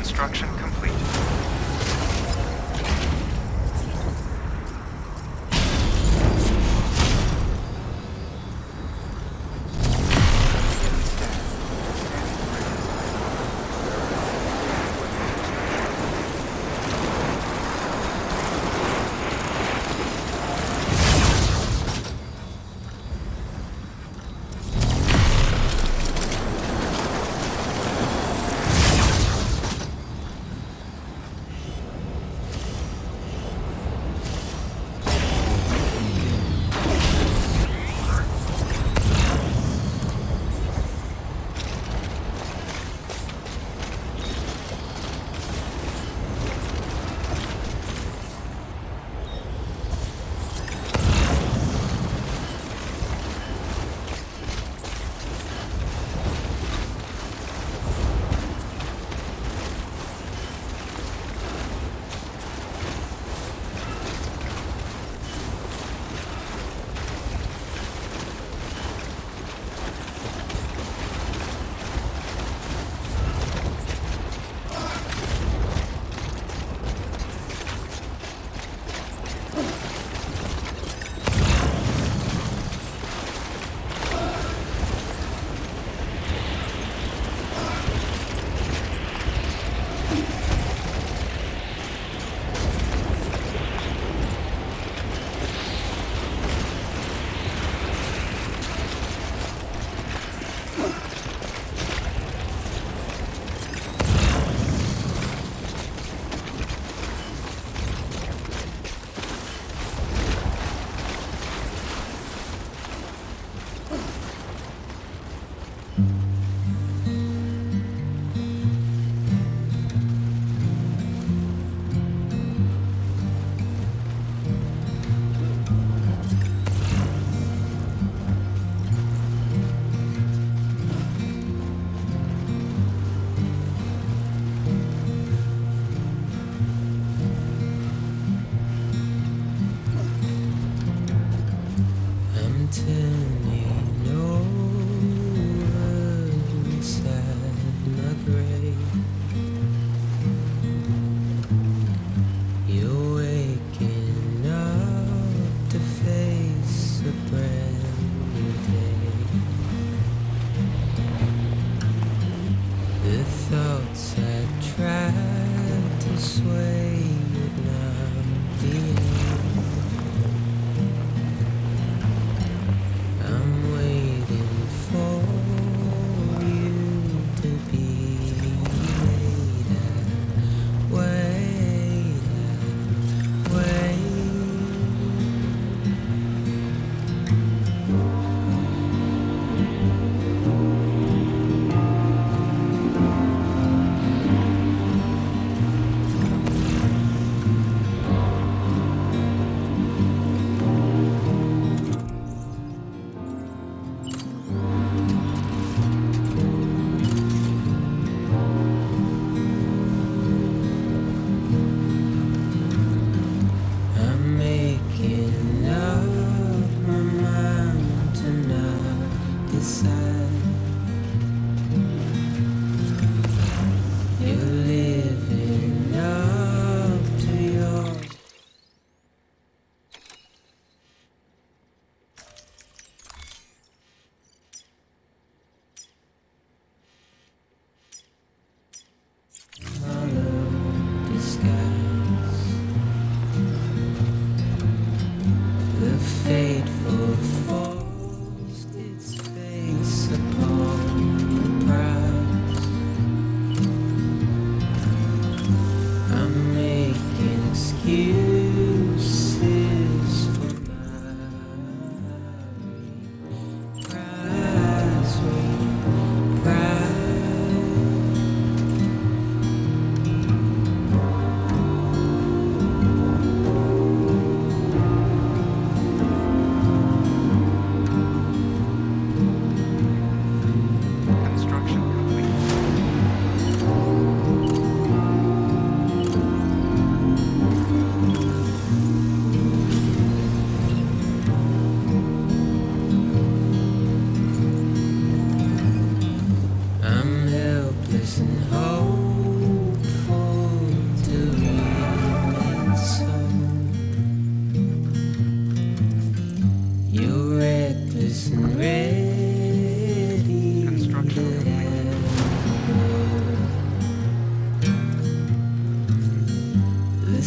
Construction complete.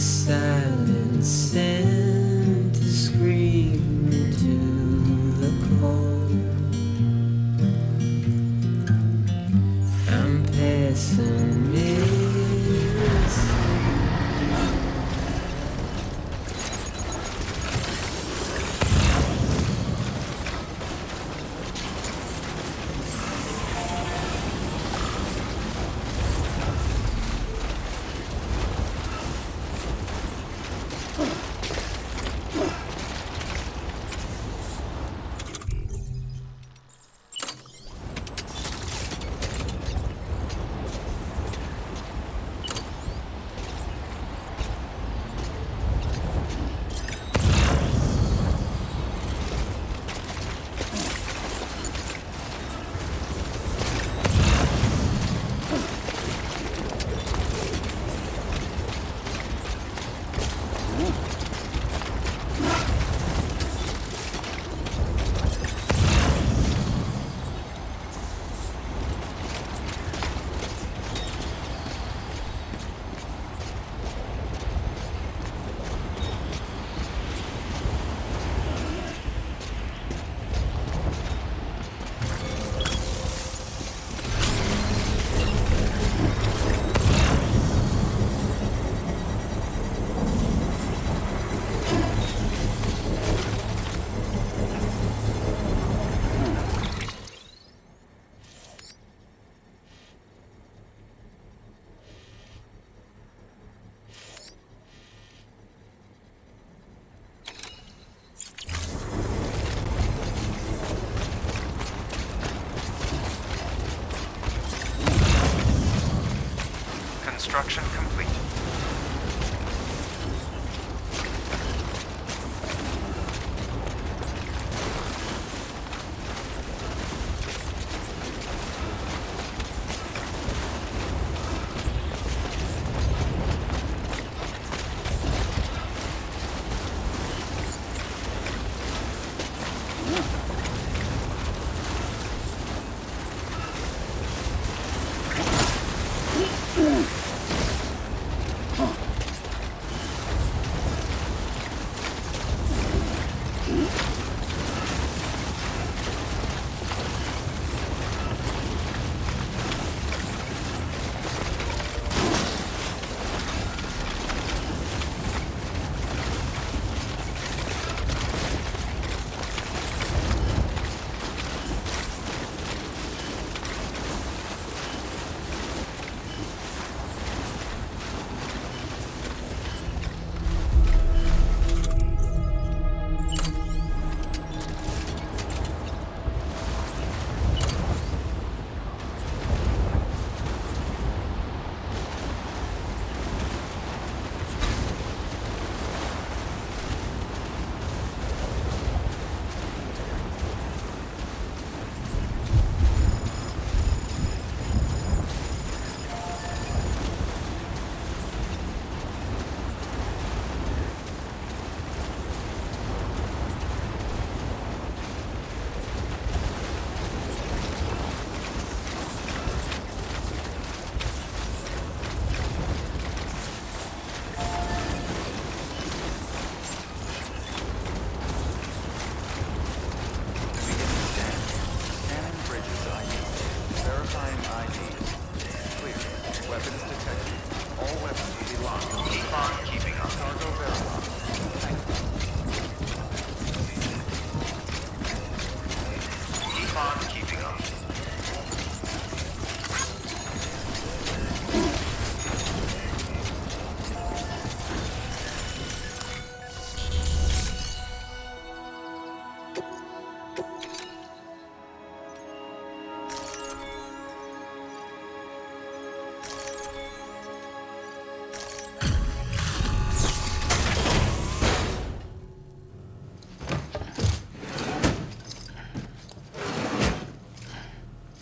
silence sent a scream into the cold. I'm pessimistic. Construction complete.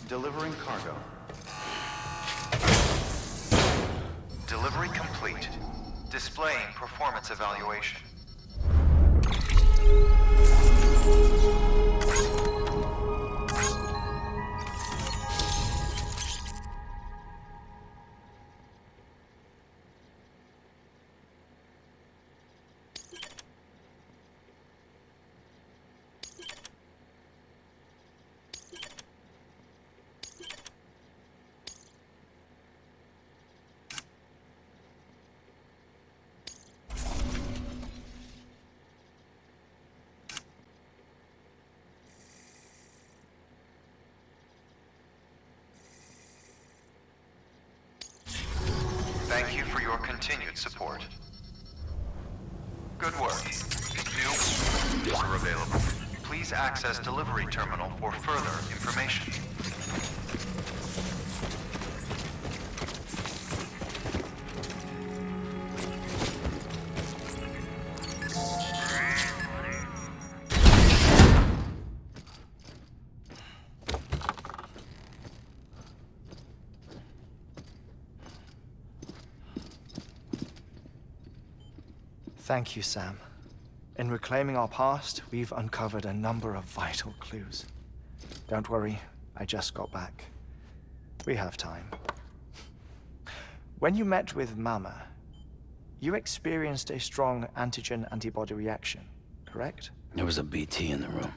Delivering cargo. Delivery complete. Displaying performance evaluation. Thank you for your continued support. Good work. New orders are available. Please access delivery terminal for further information. Thank you, Sam. In reclaiming our past, we've uncovered a number of vital clues. Don't worry, I just got back. We have time. When you met with Mama, you experienced a strong antigen-antibody reaction, correct? There was a BT in the room.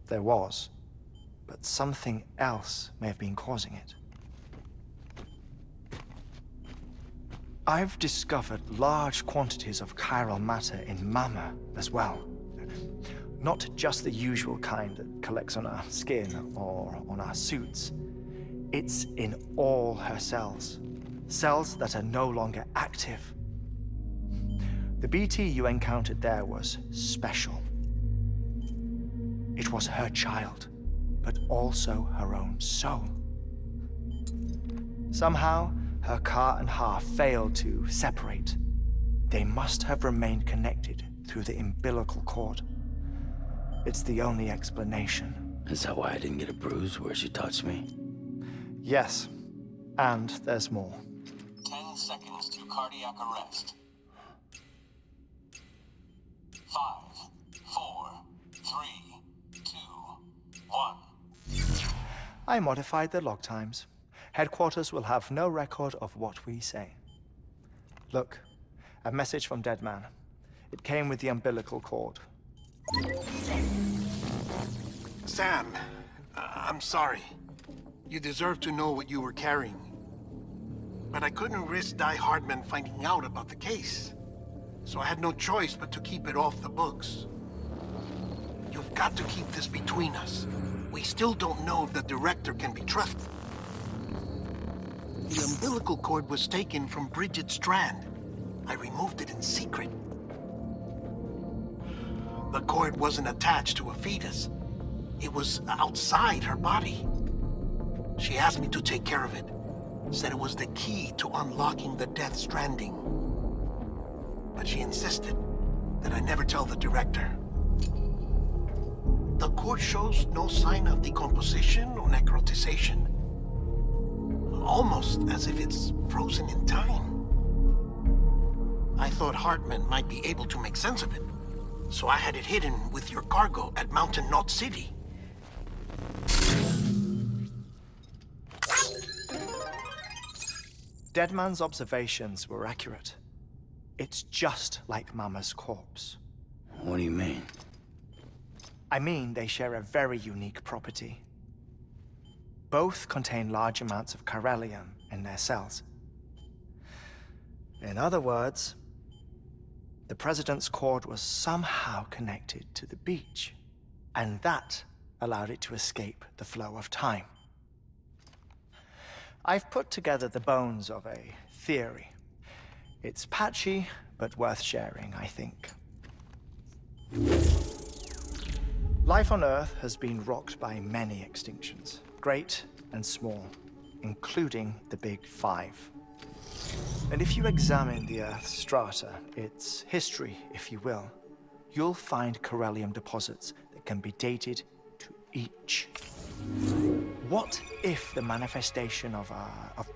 There was, but something else may have been causing it. I've discovered large quantities of chiral matter in Mama as well. Not just the usual kind that collects on our skin or on our suits. It's in all her cells. Cells that are no longer active. The BT you encountered there was special. It was her child, but also her own soul. Somehow, her car and half failed to separate. They must have remained connected through the umbilical cord. It's the only explanation. Is that why I didn't get a bruise where she touched me? Yes, and there's more. 10 seconds to cardiac arrest. 5, 4, 3, 2, 1. I modified the log times. Headquarters will have no record of what we say. Look, a message from Dead Man. It came with the umbilical cord. Sam, I'm sorry. You deserve to know what you were carrying. But I couldn't risk HEARTMAN finding out about the case. So I had no choice but to keep it off the books. You've got to keep this between us. We still don't know if the director can be trusted. The umbilical cord was taken from Bridget Strand. I removed it in secret. The cord wasn't attached to a fetus. It was outside her body. She asked me to take care of it. Said it was the key to unlocking the Death Stranding. But she insisted that I never tell the director. The cord shows no sign of decomposition or necrotization. Almost as if it's frozen in time. I thought HEARTMAN might be able to make sense of it, so I had it hidden with your cargo at Mountain Knot City. Deadman's observations were accurate. It's just like Mama's corpse. What do you mean? I mean, they share a very unique property. Both contain large amounts of chiralium in their cells. In other words, the President's cord was somehow connected to the beach, and that allowed it to escape the flow of time. I've put together the bones of a theory. It's patchy, but worth sharing, I think. Life on Earth has been rocked by many extinctions, great and small, including the Big Five. And if you examine the Earth's strata, its history, if you will, you'll find chiralium deposits that can be dated to each. What if the manifestation of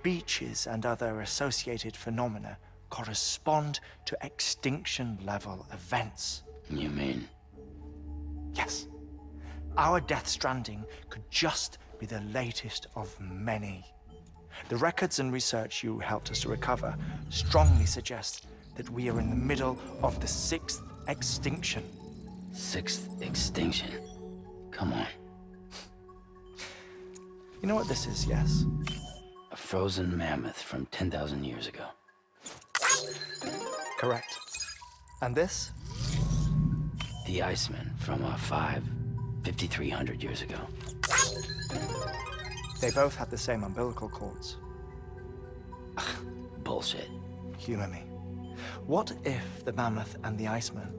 beaches and other associated phenomena correspond to extinction-level events? You mean? Yes. Our Death Stranding could just be the latest of many. The records and research you helped us to recover strongly suggest that we are in the middle of the 6th extinction. 6th extinction? Come on. You know what this is, yes? A frozen mammoth from 10,000 years ago. Correct. And this? The Iceman from 5,300 years ago. They both had the same umbilical cords. bullshit. Humor me. What if the mammoth and the Iceman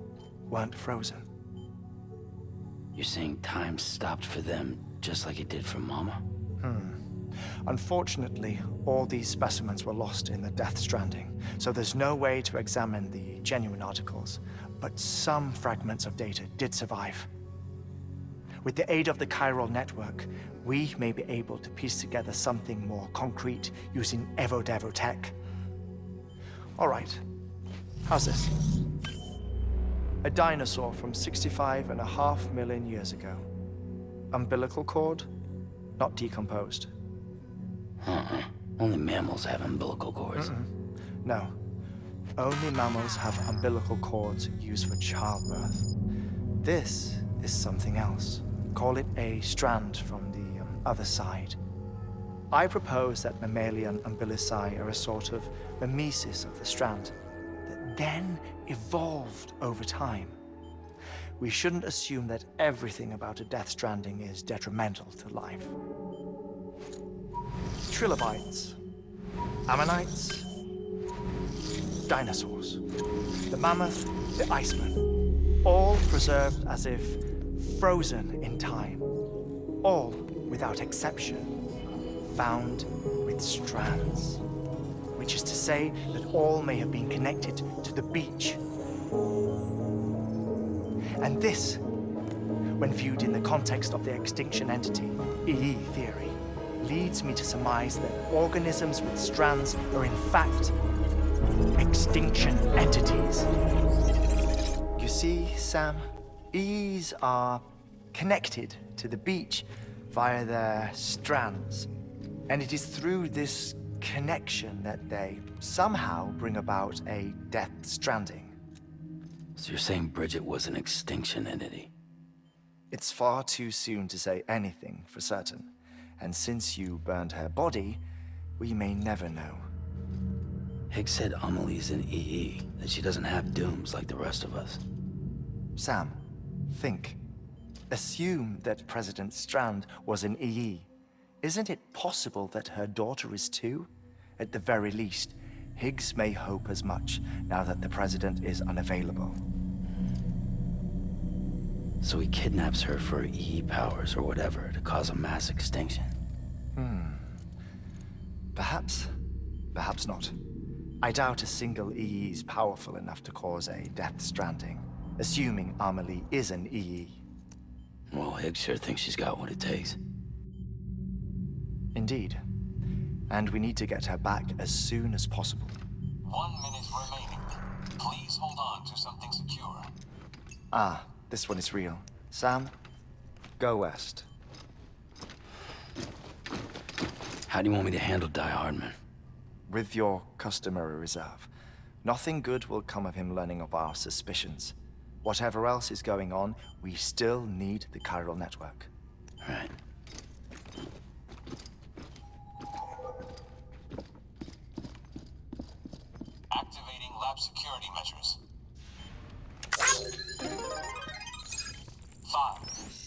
weren't frozen? You're saying time stopped for them just like it did for Mama? Unfortunately, all these specimens were lost in the Death Stranding, so there's no way to examine the genuine articles, but some fragments of data did survive. With the aid of the chiral network, we may be able to piece together something more concrete using Evo-Devo tech. All right, how's this? A dinosaur from 65.5 million years ago. Umbilical cord, not decomposed. Only mammals have umbilical cords. No, only mammals have umbilical cords used for childbirth. This is something else. Call it a strand from the other side. I propose that mammalian umbilici are a sort of mimesis of the strand that then evolved over time. We shouldn't assume that everything about a Death Stranding is detrimental to life. Trilobites, ammonites, dinosaurs, the mammoth, the Iceman, all preserved as if frozen in time, all without exception, found with strands, which is to say that all may have been connected to the beach. And this, when viewed in the context of the extinction entity, EE theory, leads me to surmise that organisms with strands are in fact extinction entities. You see, Sam, EEs are connected to the beach via their strands, and it is through this connection that they somehow bring about a Death Stranding. So you're saying Bridget was an extinction entity? It's far too soon to say anything for certain, and since you burned her body, we may never know. Higgs said Amelie's an EE, that she doesn't have dooms like the rest of us. Sam, think. Assume that President Strand was an EE. Isn't it possible that her daughter is too? At the very least, Higgs may hope as much now that the president is unavailable. So he kidnaps her for EE powers or whatever to cause a mass extinction. Perhaps, perhaps not. I doubt a single EE is powerful enough to cause a Death Stranding, assuming Amelie is an EE. Well, Higgs sure thinks she's got what it takes. Indeed. And we need to get her back as soon as possible. 1 minute remaining. Please hold on to something secure. Ah, this one is real. Sam, go west. How do you want me to handle Hardman? With your customary reserve. Nothing good will come of him learning of our suspicions. Whatever else is going on, we still need the chiral network. Right. Activating lab security measures. 5,